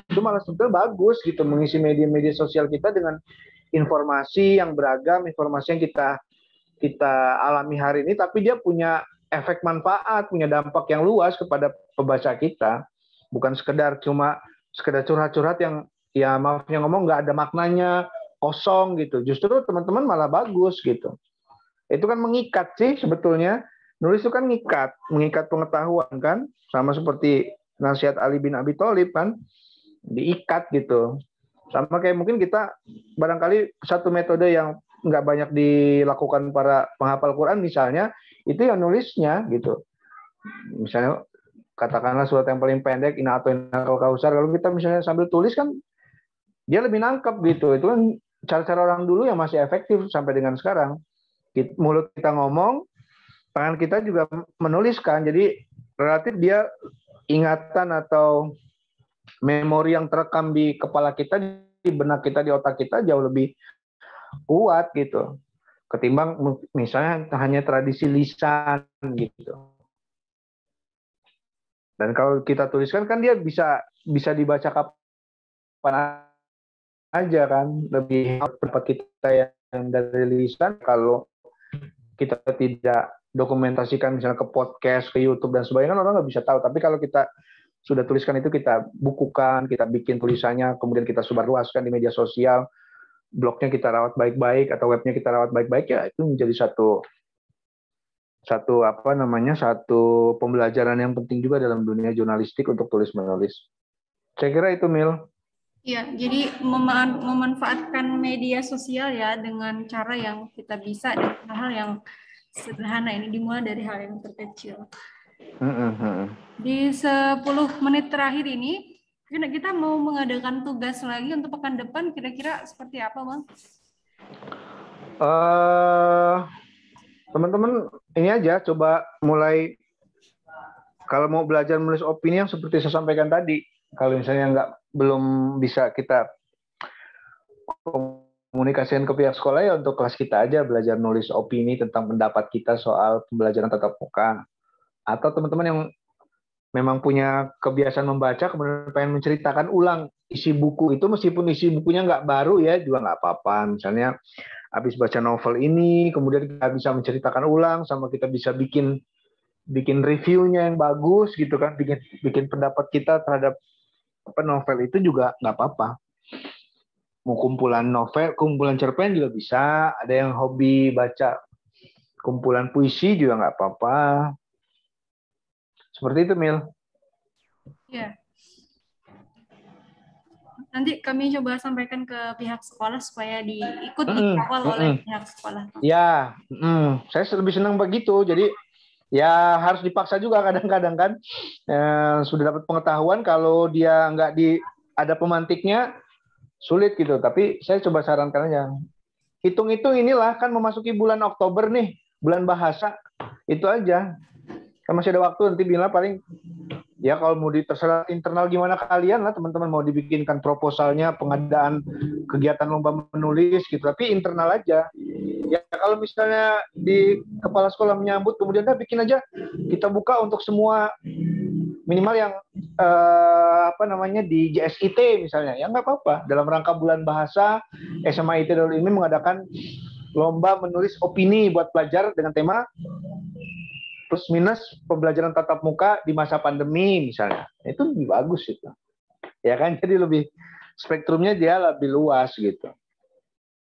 itu malah sebetulnya bagus gitu mengisi media sosial kita dengan informasi yang beragam, informasi yang kita alami hari ini, tapi dia punya efek manfaat, punya dampak yang luas kepada pembaca kita, bukan sekedar curhat-curhat yang ya maafnya ngomong nggak ada maknanya, kosong gitu. Justru teman-teman malah bagus gitu. Itu kan mengikat sih sebetulnya. Nulis itu kan mengikat pengetahuan kan, sama seperti nasihat Ali bin Abi Thalib kan, diikat gitu. Sama kayak mungkin kita barangkali satu metode yang nggak banyak dilakukan para penghafal Quran misalnya, itu yang nulisnya gitu. Misalnya katakanlah surat yang paling pendek, Inna a'tainakal kautsar, kalau kita misalnya sambil tulis kan dia lebih nangkep gitu. Itu kan cara-cara orang dulu yang masih efektif sampai dengan sekarang. Mulut kita ngomong, tangan kita juga menuliskan. Jadi relatif dia ingatan atau memori yang terekam di kepala kita, di benak kita, di otak kita jauh lebih kuat gitu. Ketimbang misalnya hanya tradisi lisan gitu. Dan kalau kita tuliskan kan dia bisa dibaca kapan aja kan, lebih pendapat kita yang dari lisan. Kalau kita tidak dokumentasikan misalnya ke podcast, ke YouTube dan sebagainya, kan orang nggak bisa tahu. Tapi kalau kita sudah tuliskan itu, kita bukukan, kita bikin tulisannya, kemudian kita sebarluaskan di media sosial, blognya kita rawat baik-baik atau webnya kita rawat baik-baik, ya itu menjadi satu pembelajaran yang penting juga dalam dunia jurnalistik untuk tulis menulis. Saya kira itu, Mil. Ya, jadi memanfaatkan media sosial ya dengan cara yang kita bisa dan hal yang sederhana, ini dimulai dari hal yang terkecil. Di 10 menit terakhir ini kita mau mengadakan tugas lagi untuk pekan depan, kira-kira seperti apa, Bang? Teman-teman ini aja coba mulai, kalau mau belajar menulis opini yang seperti saya sampaikan tadi, kalau misalnya belum bisa kita komunikasikan ke pihak sekolah, ya untuk kelas kita aja belajar nulis opini tentang pendapat kita soal pembelajaran tatap muka. Atau teman-teman yang memang punya kebiasaan membaca kemudian pengen menceritakan ulang isi buku itu, meskipun isi bukunya nggak baru ya juga nggak apa-apa. Misalnya habis baca novel ini, kemudian kita bisa menceritakan ulang, sama kita bisa bikin reviewnya yang bagus gitu kan, bikin pendapat kita terhadap novel itu juga nggak apa-apa. Mau kumpulan novel, kumpulan cerpen juga bisa. Ada yang hobi baca kumpulan puisi juga nggak apa-apa. Seperti itu, Mil. Ya. Nanti kami coba sampaikan ke pihak sekolah supaya diikut dikawal oleh pihak sekolah. Ya, saya lebih senang begitu. Jadi ya harus dipaksa juga kadang-kadang kan. Sudah dapat pengetahuan, kalau dia nggak ada pemantiknya sulit gitu. Tapi saya coba sarankan aja. Hitung-hitung inilah kan memasuki bulan Oktober nih, bulan bahasa. Itu aja. Kan masih ada waktu, nanti bilang paling ya kalau mau terserah internal gimana kalian lah, teman-teman mau dibikinkan proposalnya, pengadaan kegiatan lomba menulis gitu, tapi internal aja. Ya kalau misalnya di kepala sekolah menyambut, kemudian bikin aja, kita buka untuk semua, minimal yang di JSIT misalnya, ya nggak apa-apa. Dalam rangka bulan bahasa, SMA IT Darul Ilmi mengadakan lomba menulis opini buat pelajar dengan tema plus minus pembelajaran tatap muka di masa pandemi misalnya. Itu lebih bagus itu. Ya kan, jadi lebih spektrumnya dia lebih luas gitu.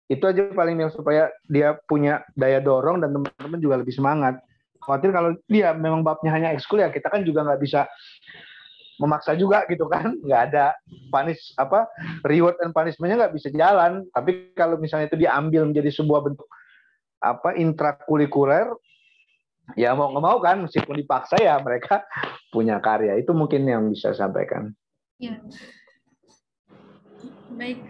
Itu aja paling yang supaya dia punya daya dorong dan teman-teman juga lebih semangat. Khawatir kalau dia memang babnya hanya ekskul, ya kita kan juga nggak bisa memaksa juga gitu kan. Nggak ada reward and punishment-nya nggak bisa jalan. Tapi kalau misalnya itu diambil menjadi sebuah bentuk intrakurikuler, ya mau nggak mau kan, meskipun dipaksa ya mereka punya karya. Itu mungkin yang bisa sampaikan. Ya. Baik.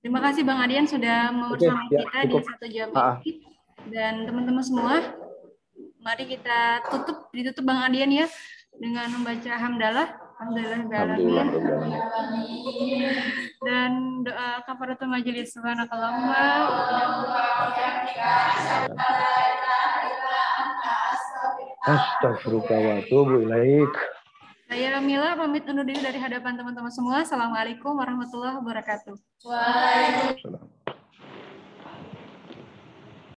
Terima kasih Bang Adian sudah mau bersama kita di 1 jam ini. Dan teman-teman semua, mari kita ditutup Bang Adian ya dengan membaca hamdalah. Alhamdulillah. Dan doa kafaratul majelis. Subhanakallahumma. Astaghfirullah wa atubu ilaik. Saya Mila pamit undur diri dari hadapan teman-teman semua. Assalamualaikum warahmatullahi wabarakatuh. Waalaikumsalam.